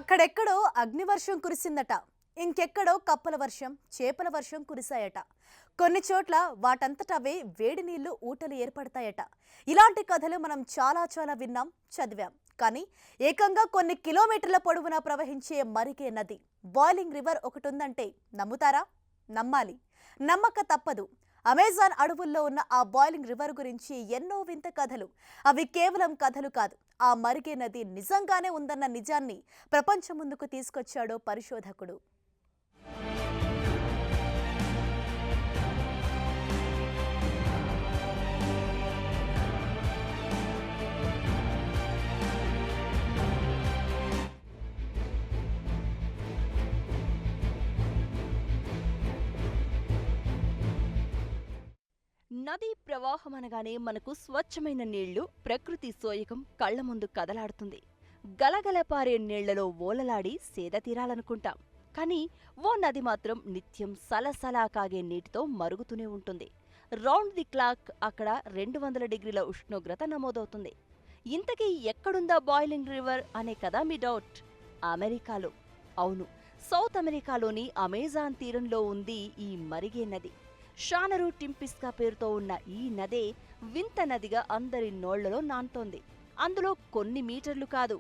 అక్కడెక్కడో అగ్నివర్షం కురిసిందట. ఇంకెక్కడో కప్పల వర్షం, చేపల వర్షం కురిశాయట. కొన్ని చోట్ల వాటంతటవే వేడి నీళ్లు ఊటలు ఏర్పడతాయట. ఇలాంటి కథలు మనం చాలా విన్నాం, చదివాం. కానీ ఏకంగా కొన్ని కిలోమీటర్ల పొడవునా ప్రవహించే మరిగే నది, బాయిలింగ్ రివర్ ఒకటుందంటే నమ్ముతారా? నమ్మాలి. నమ్మక తప్పదు. అమెజాన్ అడవుల్లో ఉన్న ఆ బాయిలింగ్ రివర్ గురించి ఎన్నో వింత కథలు. అవి కేవలం కథలు కాదు, ఆ మరిగే నది నిజంగానే ఉందన్న నిజాన్ని ప్రపంచం ముందుకు తీసుకొచ్చాడో పరిశోధకుడు. నదీ ప్రవాహమనగానే మనకు స్వచ్ఛమైన నీళ్లు, ప్రకృతి సోయకం కళ్ల ముందు కదలాడుతుంది. గలగల పారే నీళ్లలో ఓలలాడి సేద తీరాలనుకుంటాం. కానీ ఓ నది మాత్రం నిత్యం సలసలా కాగే నీటితో మరుగుతూనే ఉంటుంది. రౌండ్ ది క్లాక్ అక్కడ 200 డిగ్రీల ఉష్ణోగ్రత నమోదవుతుంది. ఇంతకీ ఎక్కడుందా బాయిలింగ్ రివర్ అనే కదా మీ డౌట్? అమెరికాలో. అవును, సౌత్ అమెరికాలోని అమెజాన్ తీరంలో ఉంది ఈ మరిగే నది. షానరు టింపిస్కా పేరుతో ఉన్న ఈ నదే వింత నదిగా అందరి నోళ్లలో నాంతోంది. అందులో కొన్ని మీటర్లు కాదు,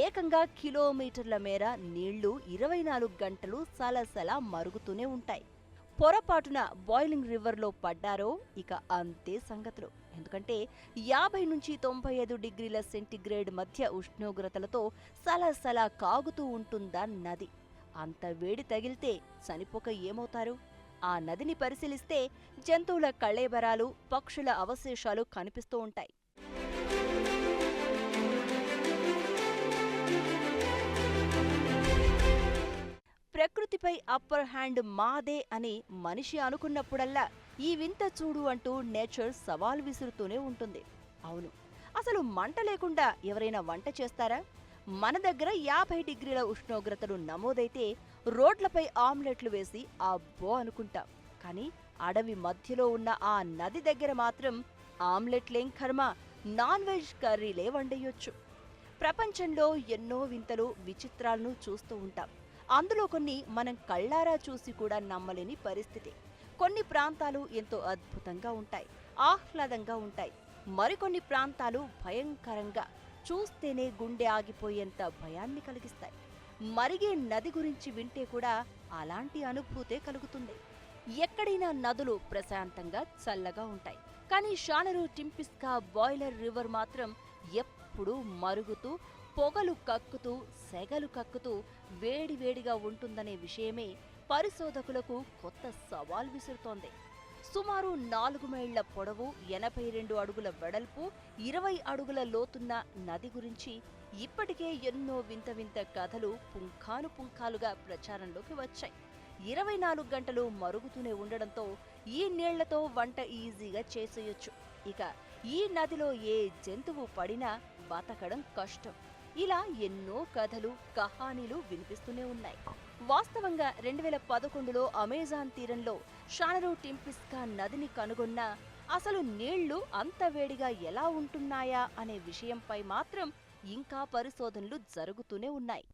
ఏకంగా కిలోమీటర్ల మేర నీళ్లు 24 గంటలు సలసలా మరుగుతూనే ఉంటాయి. పొరపాటున బాయిలింగ్ రివర్లో పడ్డారో ఇక అంతే సంగతులు. ఎందుకంటే 50 నుంచి 95 డిగ్రీల సెంటీగ్రేడ్ మధ్య ఉష్ణోగ్రతలతో సలసలా కాగుతూ ఉంటుందా నది. అంత వేడి తగిలితే చనిపోక ఏమవుతారు? ఆ నదిని పరిశీలిస్తే జంతువుల కళేబరాలు, పక్షుల అవశేషాలు కనిపిస్తూ ఉంటాయి. ప్రకృతిపై అప్పర్ హ్యాండ్ మాదే అని మనిషి అనుకున్నప్పుడల్లా ఈ వింత చూడు అంటూ నేచర్ సవాల్ విసురుతూనే ఉంటుంది. అవును, అసలు మంట లేకుండా ఎవరైనా వంట చేస్తారా? మన దగ్గర 50 డిగ్రీల ఉష్ణోగ్రతలు నమోదైతే రోడ్లపై ఆమ్లెట్లు వేసి అబ్బో అనుకుంటాం. కానీ అడవి మధ్యలో ఉన్న ఆ నది దగ్గర మాత్రం ఆమ్లెట్లేం కర్మ, నాన్ వెజ్ కర్రీలే వండేయొచ్చు. ప్రపంచంలో ఎన్నో వింతలు, విచిత్రాలను చూస్తూ ఉంటాం. అందులో కొన్ని మనం కళ్ళారా చూసి కూడా నమ్మలేని పరిస్థితి. కొన్ని ప్రాంతాలు ఎంతో అద్భుతంగా ఉంటాయి, ఆహ్లాదంగా ఉంటాయి. మరికొన్ని ప్రాంతాలు భయంకరంగా, చూస్తేనే గుండె ఆగిపోయేంత భయాన్ని కలిగిస్తాయి. మరిగే నది గురించి వింటే కూడా అలాంటి అనుభూతే కలుగుతుంది. ఎక్కడైనా నదులు ప్రశాంతంగా, చల్లగా ఉంటాయి. కానీ షానరు టింపిస్కా బాయిలర్ రివర్ మాత్రం ఎప్పుడూ మరుగుతూ, పొగలు కక్కుతూ, సెగలు కక్కుతూ వేడివేడిగా ఉంటుందనే విషయమే పరిశోధకులకు కొత్త సవాల్ విసురుతోంది. సుమారు 4 మైళ్ల పొడవు, 82 అడుగుల వెడల్పు, 20 అడుగుల లోతున్న నది గురించి ఇప్పటికే ఎన్నో వింత వింత కథలు పుంఖానుపుంఖాలుగా ప్రచారంలోకి వచ్చాయి. 24 గంటలు మరుగుతూనే ఉండడంతో ఈ నీళ్లతో వంట ఈజీగా చేసేయొచ్చు. ఇక ఈ నదిలో ఏ జంతువు పడినా బతకడం కష్టం. ఇలా ఎన్నో కథలు, కహానీలు వినిపిస్తూనే ఉన్నాయి. వాస్తవంగా 2011లో అమెజాన్ తీరంలో షానరు టింపిస్కా నదిని కనుగొన్నా అసలు నీళ్లు అంత వేడిగా ఎలా ఉంటున్నాయా అనే విషయంపై మాత్రం ఇంకా పరిశోధనలు జరుగుతూనే ఉన్నాయి.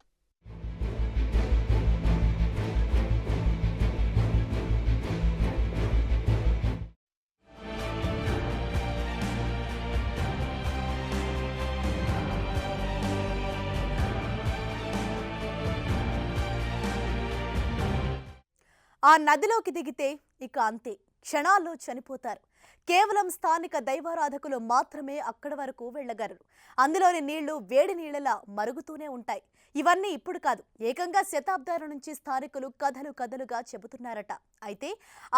ఆ నదిలోకి దిగితే ఇక అంతే, క్షణాల్లో చనిపోతారు. కేవలం స్థానిక దైవారాధకులు మాత్రమే అక్కడి వరకు వెళ్ళగలరు. అందులోని నీళ్లు వేడి నీళ్లలా మరుగుతూనే ఉంటాయి. ఇవన్నీ ఇప్పుడు కాదు, ఏకంగా శతాబ్దాల నుంచి స్థానికులు కథలుగా చెబుతున్నారట. అయితే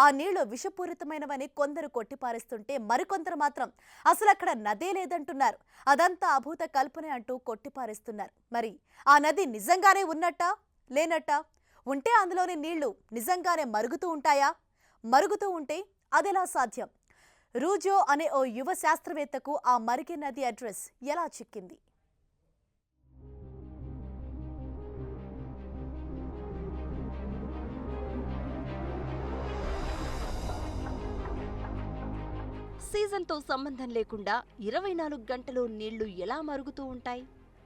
ఆ నీళ్లు విషపూరితమైనవని కొందరు కొట్టిపారేస్తుంటే మరికొందరు మాత్రం అసలు అక్కడ నదే లేదంటున్నారు. అదంతా అభూత కల్పనే అంటూ కొట్టిపారేస్తున్నారు. మరి ఆ నది నిజంగానే ఉన్నట్టా, లేనట్టా? ఉంటే అందులోని నీళ్లు నిజంగానే మరుగుతూ ఉంటాయా? మరుగుతూ ఉంటే అదెలా సాధ్యం? రూజో అనే ఓ యువ శాస్త్రవేత్తకు ఆ మరిగే నది అడ్రస్ ఎలా చిక్కింది? సీజన్తో సంబంధం లేకుండా 24 గంటలు నీళ్లు ఎలా మరుగుతూ ఉంటాయి?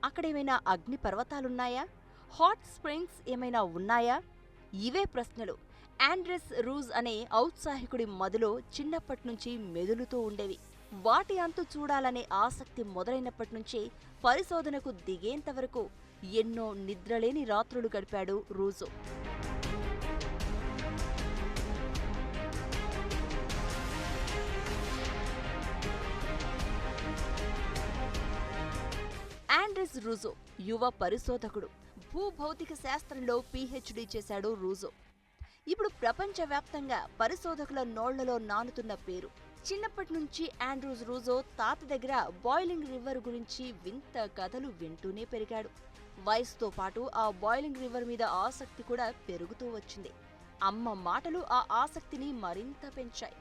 అక్కడేమైనా అగ్ని పర్వతాలున్నాయా? హాట్ స్ప్రింగ్స్ ఏమైనా ఉన్నాయా? ఇవే ప్రశ్నలు ఆండ్రెస్ రూజ్ అనే ఔత్సాహికుడి మదిలో చిన్నప్పట్నుంచి మెదులుతూ ఉండేవి. వాటి అంతు చూడాలనే ఆసక్తి మొదలైనప్పటి నుంచే పరిశోధనకు దిగేంతవరకు ఎన్నో నిద్రలేని రాత్రులు గడిపాడు రూజో. ఆండ్రెస్ రూజో యువ పరిశోధకుడు. భూభౌతిక శాస్త్రంలో పీహెచ్డీ చేశాడు రూజో. ఇప్పుడు ప్రపంచవ్యాప్తంగా పరిశోధకుల నోళ్లలో నానుతున్న పేరు. చిన్నప్పటి నుంచి ఆండ్రూస్ రూజో తాత దగ్గర బాయిలింగ్ రివర్ గురించి వింత కథలు వింటూనే పెరిగాడు. వయసుతో పాటు ఆ బాయిలింగ్ రివర్ మీద ఆసక్తి కూడా పెరుగుతూ వచ్చింది. అమ్మ మాటలు ఆ ఆసక్తిని మరింత పెంచాయి.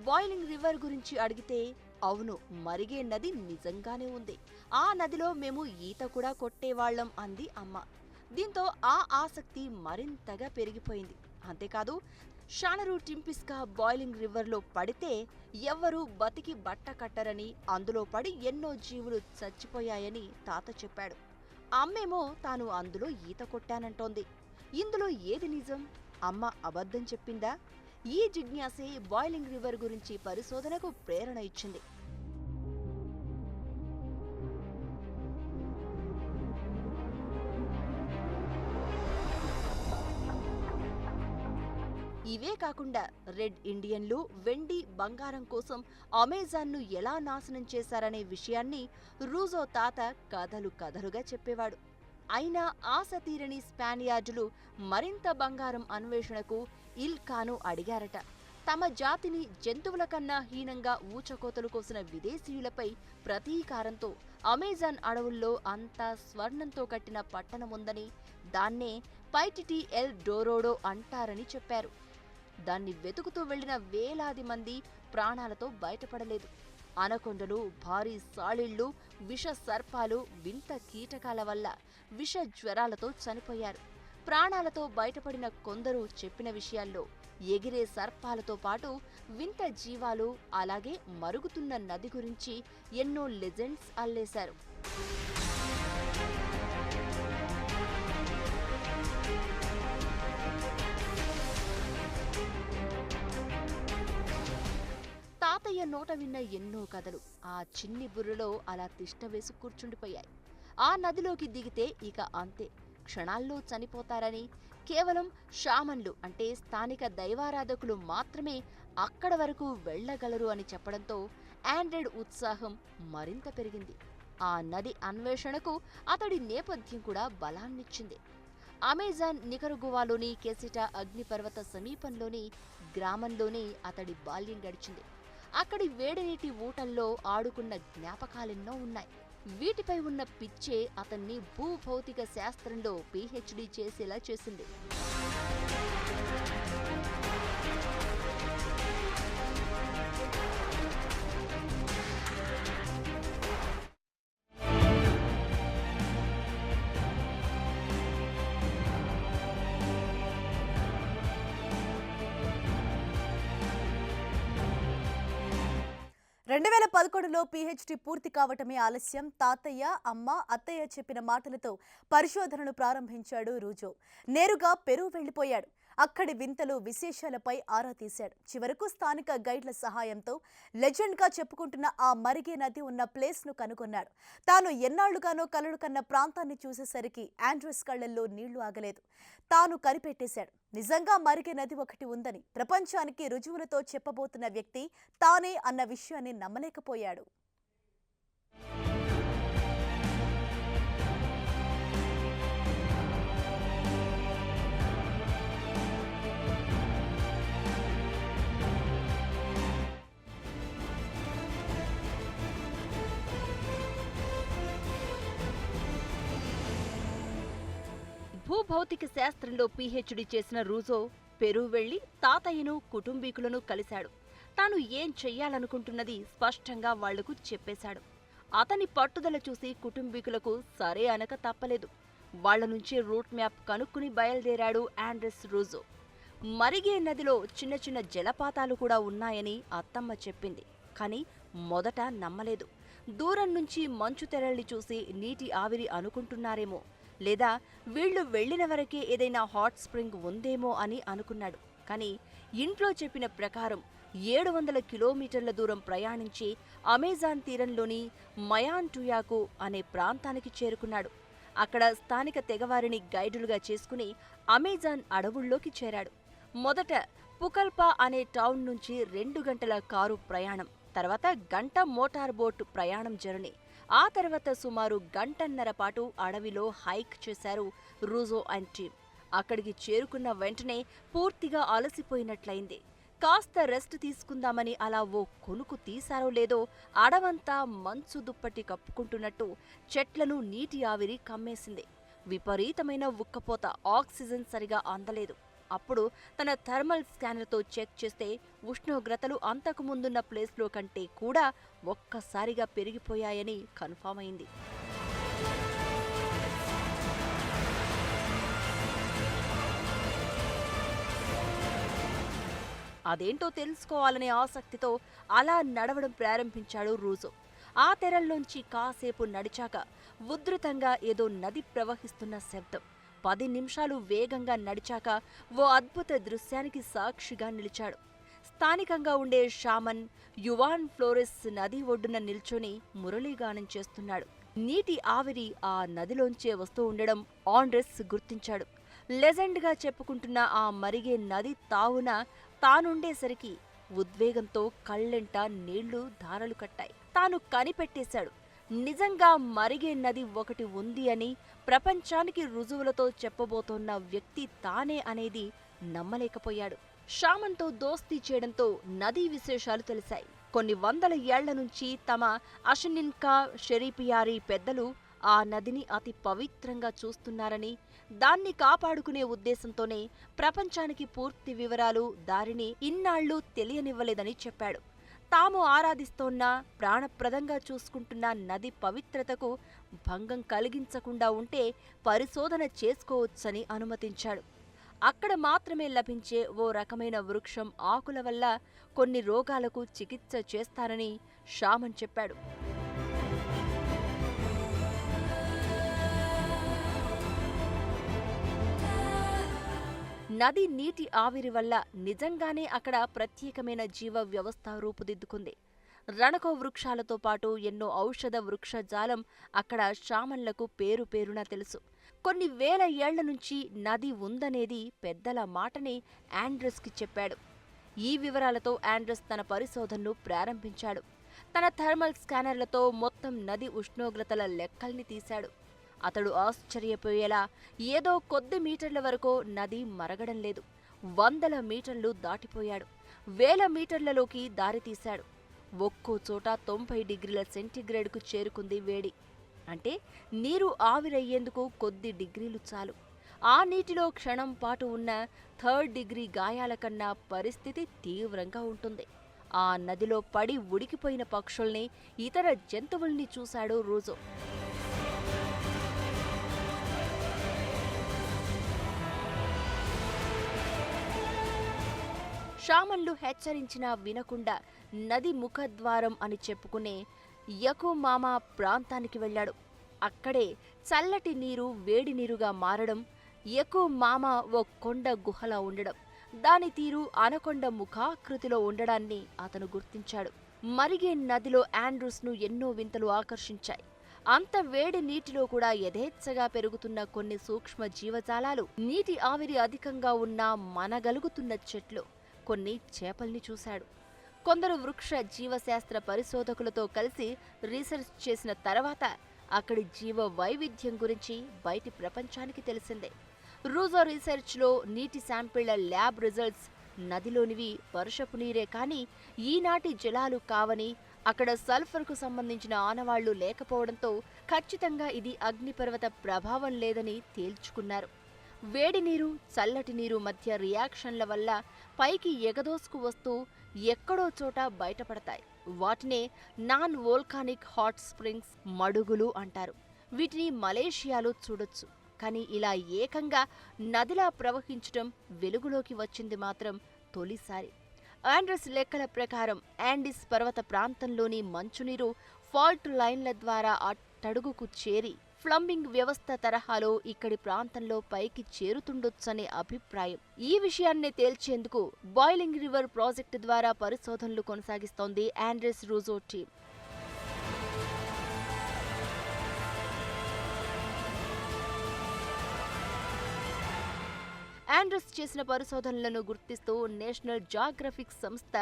బాయిలింగ్ రివర్ గురించి అడిగితే, అవును, మరిగే నది నిజంగానే ఉంది, ఆ నదిలో మేము ఈత కూడా కొట్టేవాళ్లం అంది అమ్మ. దీంతో ఆ ఆసక్తి మరింతగా పెరిగిపోయింది. అంతేకాదు, షానరు టింపిస్కా బాయిలింగ్ రివర్లో పడితే ఎవ్వరూ బతికి బట్ట కట్టరని, అందులో పడి ఎన్నో జీవులు చచ్చిపోయాయని తాత చెప్పాడు. అమ్మేమో తాను అందులో ఈత కొట్టానంటోంది. ఇందులో ఏది నిజం? అమ్మ అబద్ధం చెప్పిందా? ఈ జిజ్ఞాసే బాయిలింగ్ రివర్ గురించి పరిశోధనకు ప్రేరణ ఇచ్చింది. ఇవే కాకుండా రెడ్ ఇండియన్లు వెండి, బంగారం కోసం అమెజాన్ను ఎలా నాశనం చేశారనే విషయాన్ని రూజో తాత కథలు కథలుగా చెప్పేవాడు. అయినా ఆశ తీరని స్పానియార్డులు మరింత బంగారం అన్వేషణకు ఇల్కాను అడిగారట. తమ జాతిని జంతువుల కన్నా హీనంగా ఊచకోతలు కోసిన విదేశీయులపై ప్రతీకారంతో అమెజాన్ అడవుల్లో అంతా స్వర్ణంతో కట్టిన పట్టణముందని, దాన్నే పైటిటి ఎల్ డోరోడో అంటారని చెప్పారు. దాన్ని వెతుకుతూ వెళ్లిన వేలాది మంది ప్రాణాలతో బయటపడలేదు. అనకొండలు, భారీ సాళిళ్లు, విష సర్పాలు, వింత కీటకాల వల్ల విష జ్వరాలతో చనిపోయారు. ప్రాణాలతో బయటపడిన కొందరు చెప్పిన విషయాల్లో ఎగిరే సర్పాలతో పాటు వింత జీవాలు, అలాగే మరుగుతున్న నది గురించి ఎన్నో లెజెండ్స్ అల్లేశారు. తాతయ్య నోట విన్న ఎన్నో కథలు ఆ చిన్ని బుర్రలో అలా తిష్టవేసి కూర్చుండిపోయాయి. ఆ నదిలోకి దిగితే ఇక అంతే, క్షణాల్లో చనిపోతారని, కేవలం షామన్లు అంటే స్థానిక దైవారాధకులు మాత్రమే అక్కడ వరకు వెళ్లగలరు అని చెప్పడంతో ఆండ్రెడ్ ఉత్సాహం మరింత పెరిగింది. ఆ నది అన్వేషణకు అతడి నేపథ్యం కూడా బలాన్నిచ్చింది. అమెజాన్ నికరగువాలోని కెసిటా అగ్నిపర్వత సమీపంలోని గ్రామంలోనే అతడి బాల్యం గడిచింది. అక్కడి వేడినీటి ఊటల్లో ఆడుకున్న జ్ఞాపకాలెన్నో ఉన్నాయి. వీటిపై ఉన్న పిచ్చే అతన్ని భూభౌతిక శాస్త్రంలో పీహెచ్డీ చేసేలా చేసింది. రెండు 2011లో పీహెచ్డీ పూర్తి కావటమే ఆలస్యం. తాతయ్య, అమ్మ, అత్తయ్య చెప్పిన మాటలతో పరిశోధనను ప్రారంభించాడు రూజో. నేరుగా పెరు వెళ్లిపోయాడు. అక్కడి వింతలు, విశేషాలపై ఆరా తీశాడు. చివరకు స్థానిక గైడ్ల సహాయంతో లెజెండ్గా చెప్పుకుంటున్న ఆ మరిగే నది ఉన్న ప్లేస్ను కనుగొన్నాడు. తాను ఎన్నాళ్లుగానో కలలు కన్న ప్రాంతాన్ని చూసేసరికి ఆండ్రెస్ కళ్లల్లో నీళ్లు ఆగలేదు. తాను కనిపెట్టేశాడు. నిజంగా మరిగే నది ఒకటి ఉందని ప్రపంచానికి రుజువులతో చెప్పబోతున్న వ్యక్తి తానే అన్న విషయాన్ని నమ్మలేకపోయాడు. భూభౌతిక శాస్త్రంలో పీహెచ్డీ చేసిన రూజో పెరు వెళ్లి తాతయ్యను, కుటుంబీకులను కలిశాడు. తాను ఏం చెయ్యాలనుకుంటున్నది స్పష్టంగా వాళ్లకు చెప్పేశాడు. అతని పట్టుదల చూసి కుటుంబీకులకు సరే అనక తప్పలేదు. వాళ్ల నుంచి రూట్ మ్యాప్ కనుక్కుని బయలుదేరాడు ఆండ్రెస్ రూజో. మరిగే నదిలో చిన్న చిన్న జలపాతాలు కూడా ఉన్నాయని అత్తమ్మ చెప్పింది. కాని మొదట నమ్మలేదు. దూరం నుంచి మంచు తెరల్ని చూసి నీటి ఆవిరి అనుకుంటున్నారేమో, లేదా వీళ్ళు వెళ్ళిన వరకే ఏదైనా హాట్ స్ప్రింగ్ ఉందేమో అని అనుకున్నాడు. కానీ ఇంట్లో చెప్పిన ప్రకారం 700 కిలోమీటర్ల దూరం ప్రయాణించి అమెజాన్ తీరంలోని మయాంటుయాకు అనే ప్రాంతానికి చేరుకున్నాడు. అక్కడ స్థానిక తెగవారిని గైడులుగా చేసుకుని అమెజాన్ అడవుల్లోకి చేరాడు. మొదట పుకల్పా అనే టౌన్ నుంచి 2 గంటల కారు ప్రయాణం, తర్వాత గంట మోటార్ బోటు ప్రయాణం జర్నీ, ఆ తర్వాత సుమారు గంటన్నర పాటు అడవిలో హైక్ చేశారు రూజో అండ్ టీమ్. అక్కడికి చేరుకున్న వెంటనే పూర్తిగా అలసిపోయినట్లయింది. కాస్త రెస్ట్ తీసుకుందామని అలా ఓ కొనుకు తీశారో లేదో అడవంతా మంచు దుప్పటి కప్పుకుంటున్నట్టు చెట్లను నీటి ఆవిరి కమ్మేసింది. విపరీతమైన ఉక్కపోత, ఆక్సిజన్ సరిగా అందలేదు. అప్పుడు తన థర్మల్ స్కానర్తో చెక్ చేస్తే ఉష్ణోగ్రతలు అంతకు ముందున్న ప్లేస్లో కంటే కూడా ఒక్కసారిగా పెరిగిపోయాయని కన్ఫర్మ్ అయింది. అదేంటో తెలుసుకోవాలనే ఆసక్తితో అలా నడవడం ప్రారంభించాడు రూజో. ఆ తెరల్లోంచి కాసేపు నడిచాక ఉధృతంగా ఏదో నది ప్రవహిస్తున్న శబ్దం. 10 నిమిషాలు వేగంగా నడిచాక ఓ అద్భుత దృశ్యానికి సాక్షిగా నిలిచాడు. స్థానికంగా ఉండే షామన్ యువాన్ ఫ్లోరెస్ నది ఒడ్డున నిల్చొని మురళీగానం చేస్తున్నాడు. నీటి ఆవిరి ఆ నదిలోంచే వస్తూ ఉండడం ఆండ్రెస్ గుర్తించాడు. లెజెండ్గా చెప్పుకుంటున్న ఆ మరిగే నది తావున తానుండేసరికి ఉద్వేగంతో కళ్ళెంట నీళ్లు ధారలు కట్టాయి. తాను కనిపెట్టేశాడు. నిజంగా మరిగే నది ఒకటి ఉంది అని ప్రపంచానికి రుజువులతో చెప్పబోతోన్న వ్యక్తి తానే అనేది నమ్మలేకపోయాడు. షామన్తో దోస్తీ చేయడంతో నదీ విశేషాలు తెలిసాయి. కొన్ని వందల ఏళ్ల నుంచి తమ అషనిన్కా షెరీపియారీ పెద్దలు ఆ నదిని అతి పవిత్రంగా చూస్తున్నారని, దాన్ని కాపాడుకునే ఉద్దేశంతోనే ప్రపంచానికి పూర్తి వివరాలు, దారిని ఇన్నాళ్లు తెలియనివ్వలేదని చెప్పాడు. తాము ఆరాధిస్తోన్న, ప్రాణప్రదంగా చూసుకుంటున్న నది పవిత్రతకు భంగం కలిగించకుండా ఉంటే పరిశోధన చేసుకోవచ్చని అనుమతించాడు. అక్కడ మాత్రమే లభించే ఓ రకమైన వృక్షం ఆకుల వల్ల కొన్ని రోగాలకు చికిత్స చేస్తారని షామన్ చెప్పాడు. నది నీటి ఆవిరి వల్ల నిజంగానే అక్కడ ప్రత్యేకమైన జీవ వ్యవస్థ రూపుదిద్దుకుంది. రణకో వృక్షాలతో పాటు ఎన్నో ఔషధ వృక్షజాలం అక్కడ షామన్లకు పేరున తెలుసు. కొన్ని వేల ఏళ్ల నుంచి నది ఉందనేది పెద్దల మాటని ఆండ్రెస్కి చెప్పాడు. ఈ వివరాలతో ఆండ్రెస్ తన పరిశోధనను ప్రారంభించాడు. తన థర్మల్ స్కానర్లతో మొత్తం నది ఉష్ణోగ్రతల లెక్కల్ని తీశాడు. అతడు ఆశ్చర్యపోయేలా ఏదో కొద్ది మీటర్ల వరకు నది మరగడం లేదు. 100 మీటర్లు దాటిపోయాడు. 1000 మీటర్లలోకి దారితీశాడు. ఒక్కో చోట 90 డిగ్రీల సెంటీగ్రేడ్కు చేరుకుంది వేడి. అంటే నీరు ఆవిరయ్యేందుకు కొద్ది డిగ్రీలు చాలు. ఆ నీటిలో క్షణం పాటు ఉన్న 3rd డిగ్రీ గాయాల కన్నా పరిస్థితి తీవ్రంగా ఉంటుంది. ఆ నదిలో పడి ఉడికిపోయిన పక్షుల్ని, ఇతర జంతువుల్ని చూశాడు రూజో. షామన్లు హెచ్చరించినా వినకుండా నది ముఖద్వారం అని చెప్పుకునే యకుమామా ప్రాంతానికి వెళ్ళాడు. అక్కడే చల్లటి నీరు వేడి నీరుగా మారడం, యకుమామా ఓ కొండ గుహలా ఉండడం, దాని తీరు అనకొండ ముఖాకృతిలో ఉండడాన్ని అతను గుర్తించాడు. మరిగే నదిలో ఆండ్రూస్ను ఎన్నో వింతలు ఆకర్షించాయి. అంత వేడి నీటిలో కూడా యథేచ్ఛగా పెరుగుతున్న కొన్ని సూక్ష్మ జీవజాలాలు, నీటి ఆవిరి అధికంగా ఉన్న మనగలుగుతున్న చెట్లు, కొన్ని చేపల్ని చూశాడు. కొందరు వృక్ష జీవశాస్త్ర పరిశోధకులతో కలిసి రీసెర్చ్ చేసిన తర్వాత అక్కడి జీవ వైవిధ్యం గురించి బయటి ప్రపంచానికి తెలిసిందే. రూజో రీసెర్చ్లో నీటి శాంపిళ్ల ల్యాబ్ రిజల్ట్స్ నదిలోనివి వర్షపు నీరే కానీ ఈనాటి జలాలు కావని, అక్కడ సల్ఫర్కు సంబంధించిన ఆనవాళ్లు లేకపోవడంతో ఖచ్చితంగా ఇది అగ్నిపర్వత ప్రభావం లేదని తేల్చుకున్నారు. వేడి నీరు, చల్లటి నీరు మధ్య రియాక్షన్ల వల్ల పైకి ఎగదోసుకు వస్తూ ఎక్కడో చోట బయటపడతాయి. వాటినే నాన్ వోల్కానిక్ హాట్ స్ప్రింగ్స్, మడుగులు అంటారు. వీటిని మలేషియాలో చూడొచ్చు. కానీ ఇలా ఏకంగా నదిలా ప్రవహించడం వెలుగులోకి వచ్చింది మాత్రం తొలిసారి. ఆండ్రెస్ లెక్కల ప్రకారం యాండిస్ పర్వత ప్రాంతంలోని మంచునీరు ఫాల్ట్ లైన్ల ద్వారా అట్టడుగుకు చేరి ఫ్లంబింగ్ వ్యవస్థ తరహాలో ఇక్కడి ప్రాంతంలో పైకి చేరుతుండొచ్చనే అభిప్రాయం. ఈ విషయాన్ని తేల్చేందుకు బాయిలింగ్ రివర్ ప్రాజెక్టు ద్వారా పరిశోధనలు కొనసాగిస్తోంది ఆండ్రెస్ రూజో టీం. ఆండ్రస్ చేసిన పరిశోధనలను గుర్తిస్తూ నేషనల్ జాగ్రఫిక్ సంస్థ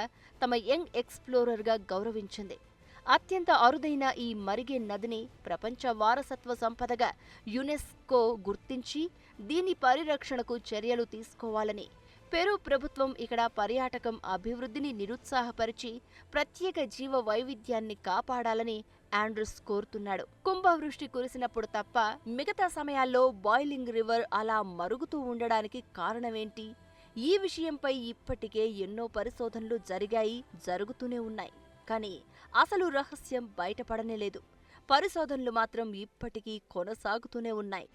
తమ యంగ్ ఎక్స్ప్లోరర్గా గౌరవించింది. అత్యంత అరుదైన ఈ మరిగే నదిని ప్రపంచ వారసత్వ సంపదగా యునెస్కో గుర్తించి దీని పరిరక్షణకు చర్యలు తీసుకోవాలని పెరూ ప్రభుత్వం ఇక్కడ పర్యాటకం అభివృద్ధిని నిరుత్సాహపరిచి ప్రత్యేక జీవ వైవిధ్యాన్ని కాపాడాలని ఆండ్రస్ కోరుతున్నాడు. కుంభవృష్టి కురిసినప్పుడు తప్ప మిగతా సమయాల్లో బాయిలింగ్ రివర్ అలా మరుగుతూ ఉండడానికి కారణమేంటి? ఈ విషయంపై ఇప్పటికే ఎన్నో పరిశోధనలు జరిగాయి, జరుగుతూనే ఉన్నాయి. కానీ అసలు రహస్యం బయటపడనే లేదు. పరిశోధనలు మాత్రం ఇప్పటికీ కొనసాగుతూనే ఉన్నాయి.